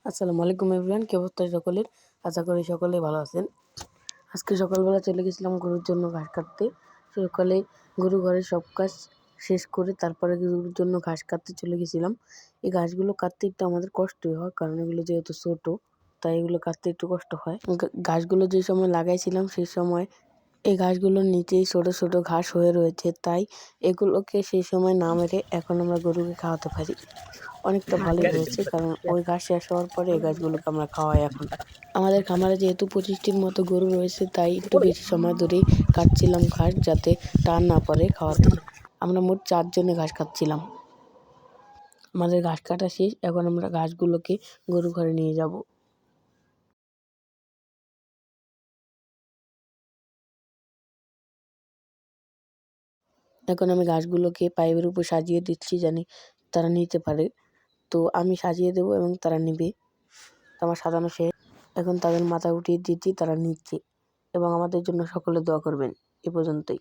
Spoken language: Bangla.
আসসালামু আলাইকুম এভরিওয়ান, কি অবস্থা সকলের? আশা করি সকলেই ভালো আছেন। আজকে সকালবেলা চলে গেছিলাম গরুর জন্য ঘাস কাটতে। সকালে গরু ঘরের সব কাজ শেষ করে তারপরে গরুর জন্য ঘাস কাটতে চলে গেছিলাম। এই ঘাসগুলো কাটতে একটু আমাদের কষ্টই হয়, কারণ এগুলো যেহেতু ছোটো, তাই এগুলো কাটতে একটু কষ্ট হয়। ঘাসগুলো যে সময় লাগাইছিলাম সেই সময় এই ঘাসগুলোর নিচেই ছোট ছোট ঘাস হয়ে রয়েছে, তাই এগুলোকে সেই সময় না মেরে এখন আমরা গরুকে খাওয়াতে পারি। অনেকটা ভালোই হয়েছে, কারণ ওই ঘাস শেষ হওয়ার পরে এই গাছগুলোকে আমরা খাওয়াই এখন। আমাদের খামারে যেহেতু 25টির মতো গরু রয়েছে, তাই একটু বেশি সময় ধরেই কাটছিলাম ঘাস, যাতে টান না পড়ে খাওয়াতে। আমরা মোট 4 জনে ঘাস কাটছিলাম। আমাদের ঘাস কাটা শেষ, এখন আমরা ঘাসগুলোকে গরু ঘরে নিয়ে যাব। এখন আমি ঘাসগুলোকে পাইপের উপর সাজিয়ে দিচ্ছি, জানি তারা নিতে পারে। তো আমি সাজিয়ে দেবো এবং তারা নিবে। আমার সাজানো শেষ, এখন তাদের মাথায় উঠিয়ে দিচ্ছি, তারা নিচ্ছে। এবং আমাদের জন্য সকলে দোয়া করবেন। এ পর্যন্তই।